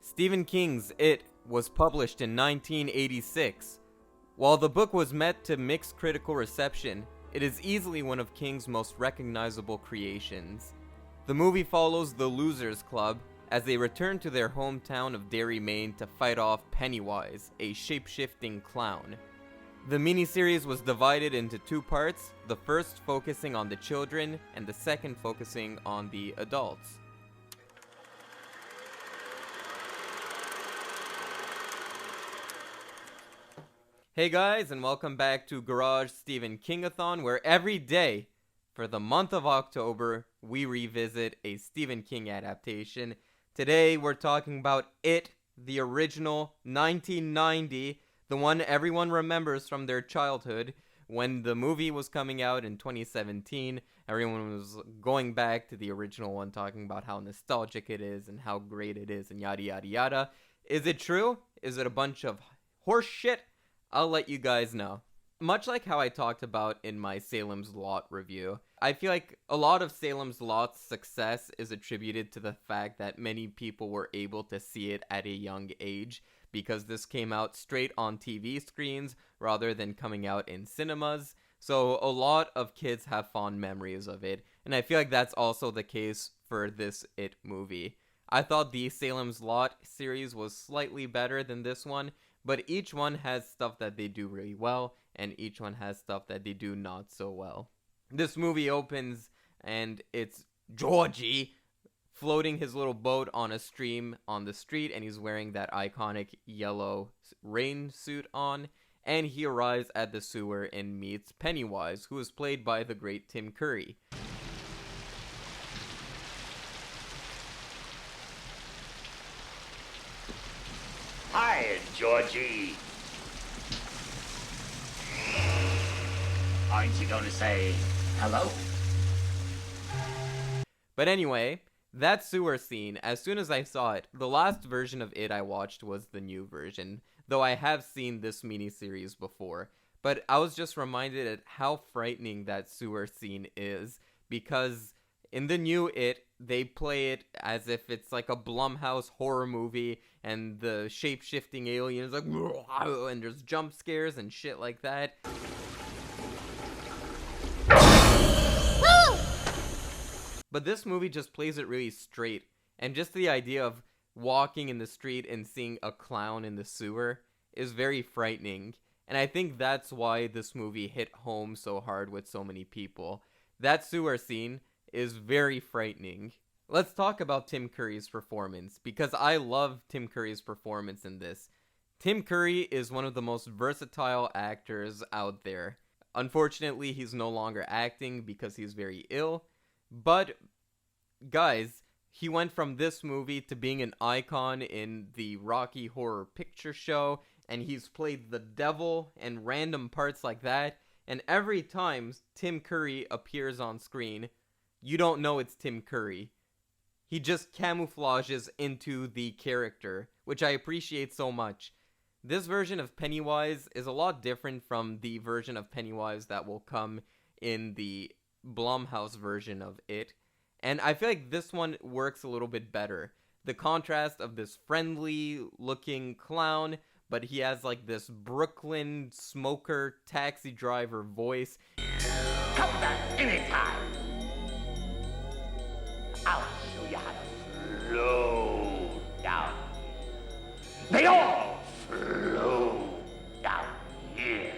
Stephen King's It was published in 1986. While the book was met to mixed critical reception, it is easily one of King's most recognizable creations. The movie follows the Losers Club as they return to their hometown of Derry, Maine to fight off Pennywise, a shape-shifting clown. The miniseries was divided into two parts, the first focusing on the children and the second focusing on the adults. Hey guys, and welcome back to Garage Stephen-King-a-thon, where every day for the month of October, we revisit a Stephen King adaptation. Today, we're talking about It, the original 1990, the one everyone remembers from their childhood. When the movie was coming out in 2017, everyone was going back to the original one, talking about how nostalgic it is and how great it is and yada yada yada. Is it true? Is it a bunch of horse shit? I'll let you guys know. Much like how I talked about in my Salem's Lot review, I feel like a lot of Salem's Lot's success is attributed to the fact that many people were able to see it at a young age, because this came out straight on TV screens rather than coming out in cinemas. So a lot of kids have fond memories of it, and I feel like that's also the case for this It movie. I thought the Salem's Lot series was slightly better than this one, but each one has stuff that they do really well, and each one has stuff that they do not so well. This movie opens, and it's Georgie floating his little boat on a stream on the street, and he's wearing that iconic yellow rain suit on, and he arrives at the sewer and meets Pennywise, who is played by the great Tim Curry. Hi, Georgie. Aren't you going to say hello? But anyway, that sewer scene, as soon as I saw it, the last version of It I watched was the new version, though I have seen this miniseries before. But I was just reminded at how frightening that sewer scene is, because in the new It, they play it as if it's like a Blumhouse horror movie, and the shape-shifting alien is like, and there's jump scares and shit like that. But this movie just plays it really straight, and just the idea of walking in the street and seeing a clown in the sewer is very frightening, and I think that's why this movie hit home so hard with so many people. That sewer scene is very frightening. Let's talk about Tim Curry's performance, because I love Tim Curry's performance in this. Tim Curry is one of the most versatile actors out there. Unfortunately, he's no longer acting because he's very ill, but guys, he went from this movie to being an icon in the Rocky Horror Picture Show, and he's played the devil and random parts like that, and every time Tim Curry appears on screen, you don't know it's Tim Curry. He just camouflages into the character, which I appreciate so much. This version of Pennywise is a lot different from the version of Pennywise that will come in the Blumhouse version of It, and I feel like this one works a little bit better. The contrast of this friendly-looking clown, but he has like this Brooklyn smoker taxi driver voice. Come back anytime. I'll show you how to flow down. They all flow down here.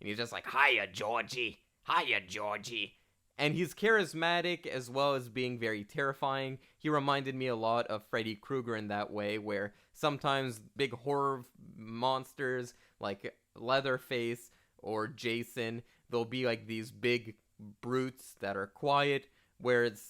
And he's just like, hiya, Georgie. Hiya, Georgie. And he's charismatic as well as being very terrifying. He reminded me a lot of Freddy Krueger in that way, where sometimes big horror monsters like Leatherface or Jason, they'll be like these big brutes that are quiet, whereas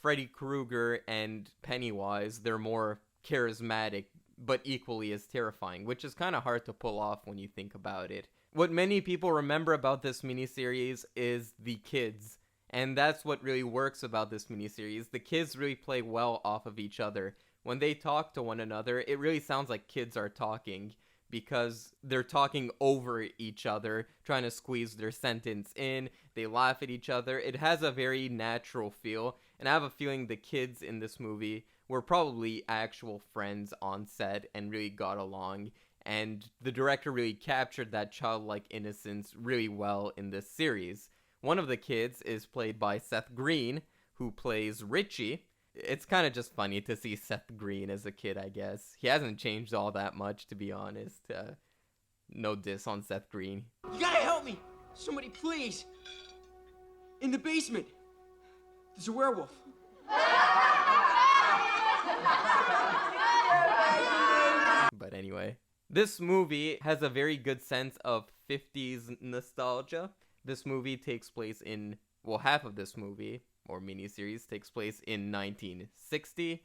Freddy Krueger and Pennywise, they're more charismatic but equally as terrifying, which is kind of hard to pull off when you think about it. What many people remember about this miniseries is the kids, and that's what really works about this miniseries. The kids really play well off of each other. When they talk to one another, it really sounds like kids are talking, because they're talking over each other, trying to squeeze their sentence in. They laugh at each other. It has a very natural feel, And I have a feeling the kids in this movie were probably actual friends on set and really got along. And the director really captured that childlike innocence really well in this series. One of the kids is played by Seth Green, who plays Richie. It's kind of just funny to see Seth Green as a kid, I guess. He hasn't changed all that much, to be honest. No diss on Seth Green. You gotta help me! Somebody please! In the basement! There's a werewolf. But anyway, this movie has a very good sense of 50s nostalgia. This movie takes place in, well, half of this movie, or miniseries, takes place in 1960.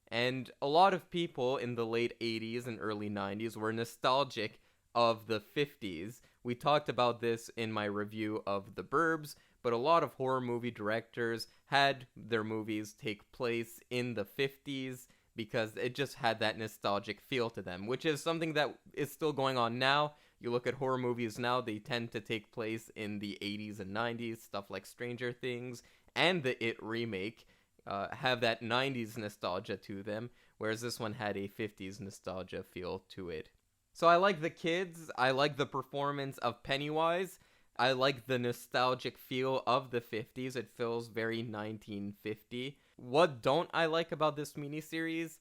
And a lot of people in the late 80s and early 90s were nostalgic of the 50s. We talked about this in my review of The Burbs, but a lot of horror movie directors had their movies take place in the 50s because it just had that nostalgic feel to them, which is something that is still going on now. You look at horror movies now, they tend to take place in the 80s and 90s, stuff like Stranger Things and the It remake have that 90s nostalgia to them, whereas this one had a 50s nostalgia feel to it. So I like the kids, I like the performance of Pennywise, I like the nostalgic feel of the 50s, it feels very 1950. What don't I like about this miniseries?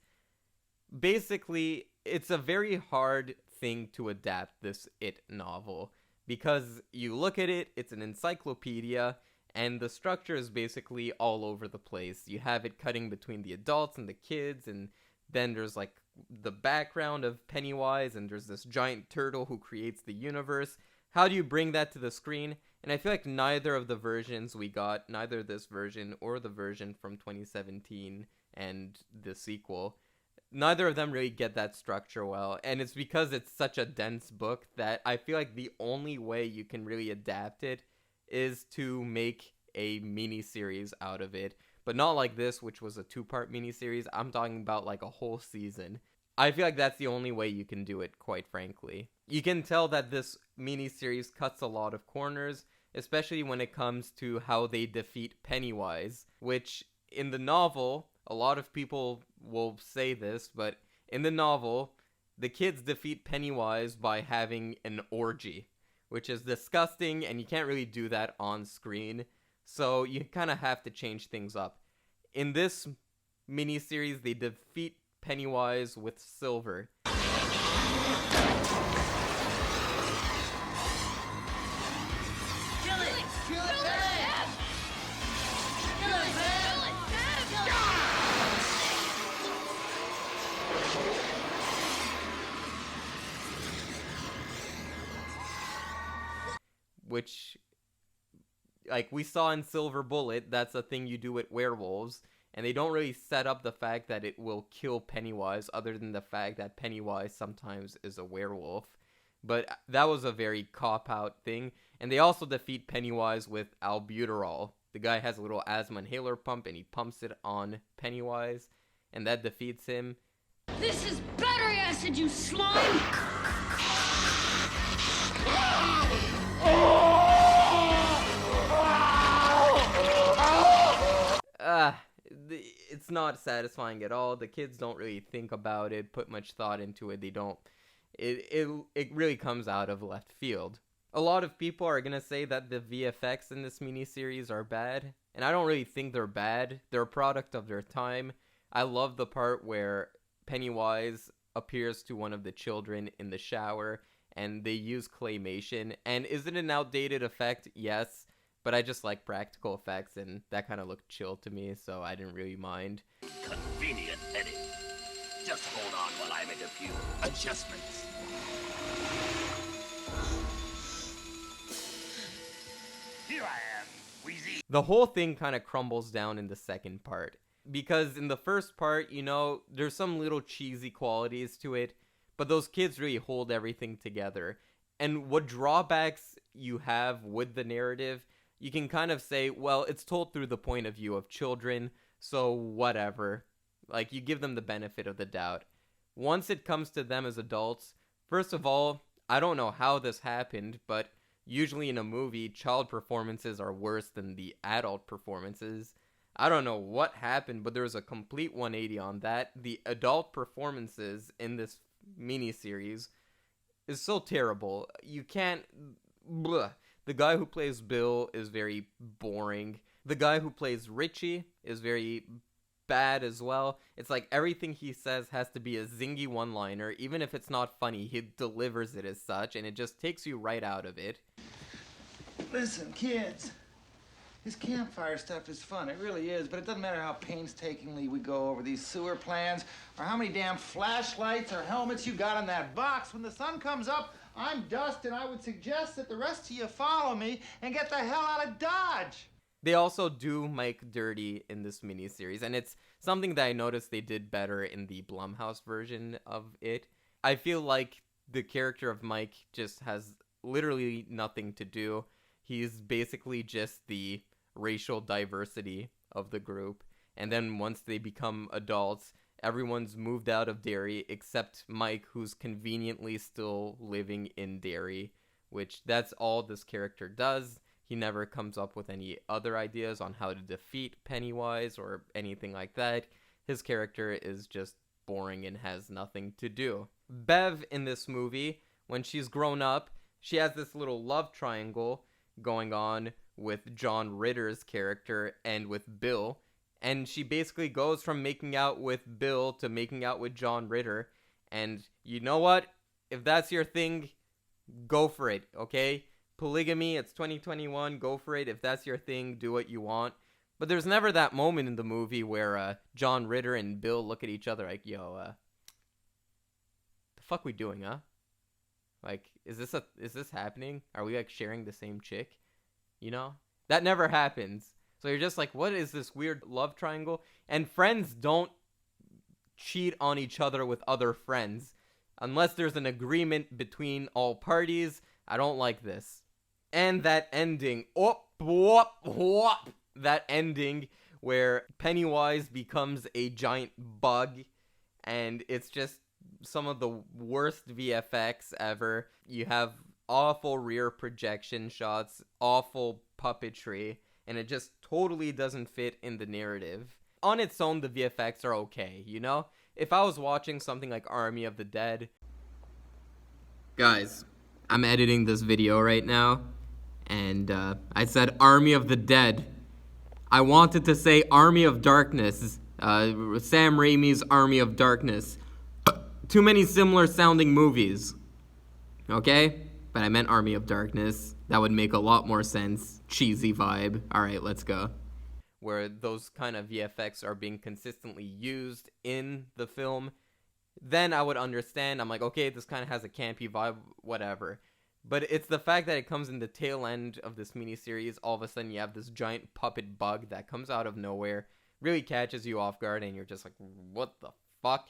Basically, it's a very hard thing to adapt, this It novel, because you look at it, it's an encyclopedia, and the structure is basically all over the place. You have it cutting between the adults and the kids, and then there's like the background of Pennywise, and there's this giant turtle who creates the universe. How do you bring that to the screen? And I feel like neither of the versions we got, neither this version or the version from 2017 and the sequel, neither of them really get that structure well. And it's because it's such a dense book that I feel like the only way you can really adapt it is to make a mini-series out of it. But not like this, which was a 2-part mini-series. I'm talking about like a whole season. I feel like that's the only way you can do it, quite frankly. You can tell that this mini-series cuts a lot of corners, especially when it comes to how they defeat Pennywise, which in the novel, a lot of people will say this, but in the novel, the kids defeat Pennywise by having an orgy, which is disgusting, and you can't really do that on screen, so you kind of have to change things up. In this miniseries, they defeat Pennywise with silver. Which, like we saw in Silver Bullet, that's a thing you do with werewolves, and they don't really set up the fact that it will kill Pennywise other than the fact that Pennywise sometimes is a werewolf. But that was a very cop-out thing, and they also defeat Pennywise with albuterol. The guy has a little asthma inhaler pump, and he pumps it on Pennywise, and that defeats him. This is battery acid, you slime! It's not satisfying at all. The kids don't really think about it, put much thought into it. They don't. It really comes out of left field. A lot of people are gonna say that the VFX in this miniseries are bad, and I don't really think they're bad. They're a product of their time. I love the part where Pennywise appears to one of the children in the shower, and they use claymation. And is it an outdated effect? Yes. But I just like practical effects, and that kind of looked chill to me, so I didn't really mind. Convenient edit. Just hold on while I make a few adjustments. Here I am, Wheezy. The whole thing kind of crumbles down in the second part. Because in the first part, you know, there's some little cheesy qualities to it, but those kids really hold everything together. And what drawbacks you have with the narrative, you can kind of say, well, it's told through the point of view of children, so whatever. Like, you give them the benefit of the doubt. Once it comes to them as adults, first of all, I don't know how this happened, but usually in a movie, child performances are worse than the adult performances. I don't know what happened, but there was a complete 180 on that. The adult performances in this miniseries is so terrible. You can't... Bleh. The guy who plays Bill is very boring. The guy who plays Richie is very bad as well. It's like everything he says has to be a zingy one-liner. Even if it's not funny, he delivers it as such, and it just takes you right out of it. Listen, kids, this campfire stuff is fun. It really is, but it doesn't matter how painstakingly we go over these sewer plans or how many damn flashlights or helmets you got in that box. When the sun comes up, I'm dust, and I would suggest that the rest of you follow me and get the hell out of Dodge. They also do Mike dirty in this miniseries, and it's something that I noticed they did better in the Blumhouse version of it. I feel like the character of Mike just has literally nothing to do. He's basically just the racial diversity of the group, and then once they become adults, everyone's moved out of Derry except Mike, who's conveniently still living in Derry, which that's all this character does. He never comes up with any other ideas on how to defeat Pennywise or anything like that. His character is just boring and has nothing to do. Bev in this movie, when she's grown up, she has this little love triangle going on with John Ritter's character and with Bill. And she basically goes from making out with Bill to making out with John Ritter. And you know what? If that's your thing, go for it, okay? Polygamy, it's 2021, go for it. If that's your thing, do what you want. But there's never that moment in the movie where John Ritter and Bill look at each other like, yo, the fuck we doing, huh? Like, is this happening? Are we like sharing the same chick? You know? That never happens. So you're just like, what is this weird love triangle? And friends don't cheat on each other with other friends unless there's an agreement between all parties. I don't like this. And that ending, that ending where Pennywise becomes a giant bug, and it's just some of the worst VFX ever. You have awful rear projection shots, awful puppetry, and it just totally doesn't fit in the narrative. On its own, the VFX are okay, you know? If I was watching something like Army of the Dead... Guys, I'm editing this video right now, and I said Army of the Dead. I wanted to say Army of Darkness, Sam Raimi's Army of Darkness. Too many similar sounding movies, okay? But I meant Army of Darkness. That would make a lot more sense. Cheesy vibe. Alright, let's go. Where those kind of VFX are being consistently used in the film, then I would understand. I'm like, okay, this kind of has a campy vibe, whatever. But it's the fact that it comes in the tail end of this miniseries. All of a sudden, you have this giant puppet bug that comes out of nowhere, really catches you off guard, and you're just like, what the fuck?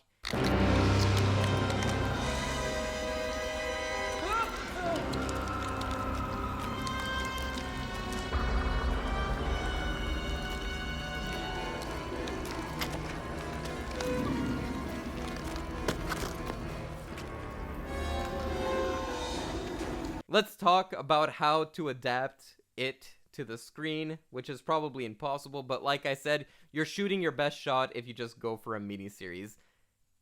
Let's talk about how to adapt it to the screen, which is probably impossible, but like I said, you're shooting your best shot if you just go for a miniseries.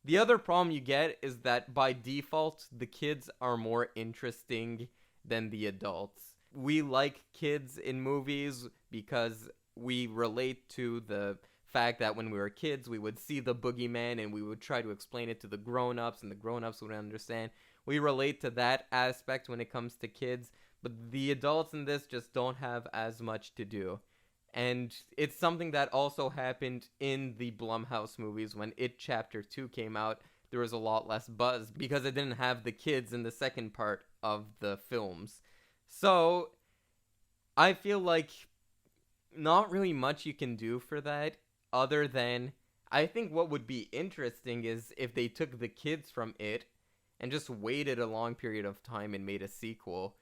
The other problem you get is that by default, the kids are more interesting than the adults. We like kids in movies because we relate to the fact that when we were kids, we would see the boogeyman and we would try to explain it to the grown-ups, and the grown-ups would understand. We relate to that aspect when it comes to kids, but the adults in this just don't have as much to do. And it's something that also happened in the Blumhouse movies. When It Chapter 2 came out, there was a lot less buzz because it didn't have the kids in the second part of the films. So, I feel like not really much you can do for that, other than, I think what would be interesting is if they took the kids from It and just waited a long period of time and made a sequel,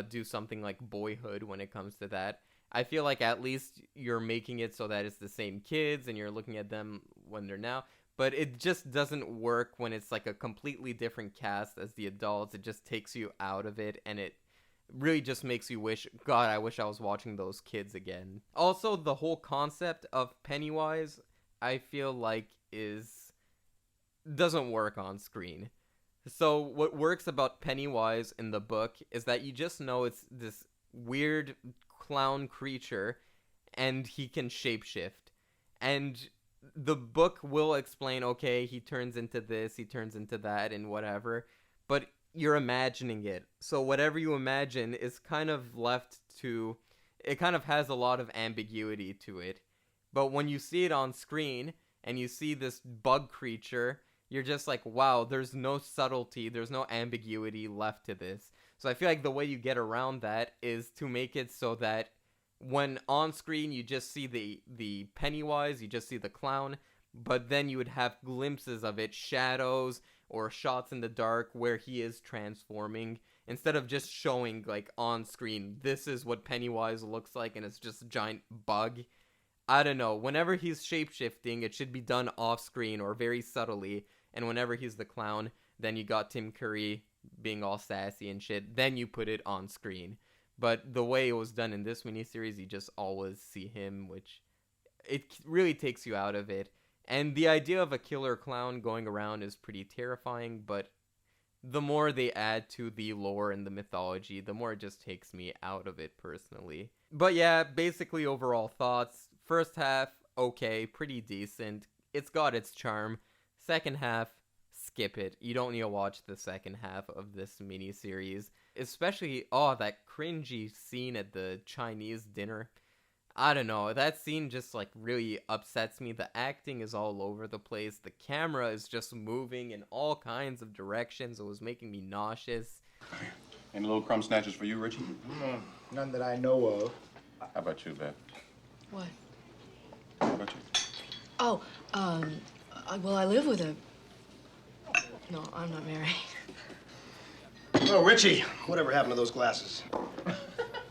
do something like Boyhood when it comes to that. I feel like at least you're making it so that it's the same kids and you're looking at them when they're now. But it just doesn't work when it's like a completely different cast as the adults. It just takes you out of it, and it really just makes you wish, God, I wish I was watching those kids again. Also, the whole concept of Pennywise, I feel like doesn't work on screen. So what works about Pennywise in the book is that you just know it's this weird clown creature and he can shapeshift. And the book will explain, okay, he turns into this, he turns into that, and whatever. But you're imagining it. So whatever you imagine is kind of left to... It kind of has a lot of ambiguity to it. But when you see it on screen and you see this bug creature, you're just like, wow, there's no subtlety, there's no ambiguity left to this. So I feel like the way you get around that is to make it so that when on screen you just see the Pennywise, you just see the clown, but then you would have glimpses of it, shadows or shots in the dark where he is transforming, instead of just showing like on screen, this is what Pennywise looks like and it's just a giant bug. I don't know, whenever he's shapeshifting, it should be done off screen or very subtly, and whenever he's the clown, then you got Tim Curry being all sassy and shit, then you put it on screen. But the way it was done in this miniseries, you just always see him, which it really takes you out of it. And the idea of a killer clown going around is pretty terrifying, but the more they add to the lore and the mythology, the more it just takes me out of it personally. But yeah, basically overall thoughts. First half, okay, pretty decent. It's got its charm. Second half, skip it. You don't need to watch the second half of this miniseries. Especially, that cringy scene at the Chinese dinner. I don't know, that scene just like really upsets me. The acting is all over the place. The camera is just moving in all kinds of directions. It was making me nauseous. Any little crumb snatchers for you, Richie? None that I know of. How about you, Beth? What? How about you? Oh, well, I live with a... No, I'm not married. Oh, Richie, whatever happened to those glasses?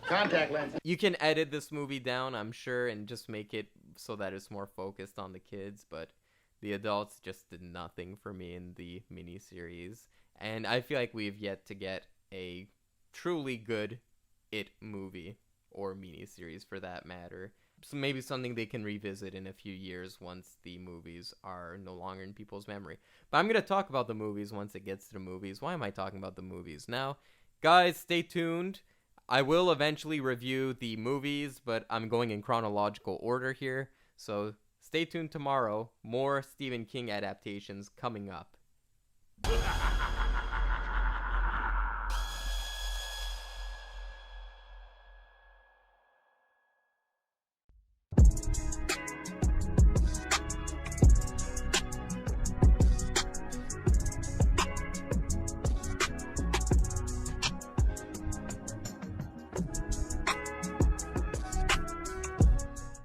Contact lenses. You can edit this movie down, I'm sure, and just make it so that it's more focused on the kids, but the adults just did nothing for me in the miniseries. And I feel like we've yet to get a truly good It movie, or miniseries for that matter. So maybe something they can revisit in a few years once the movies are no longer in people's memory. But I'm going to talk about the movies once it gets to the movies. Why am I talking about the movies now? Guys, stay tuned. I will eventually review the movies, but I'm going in chronological order here. So stay tuned tomorrow. More Stephen King adaptations coming up.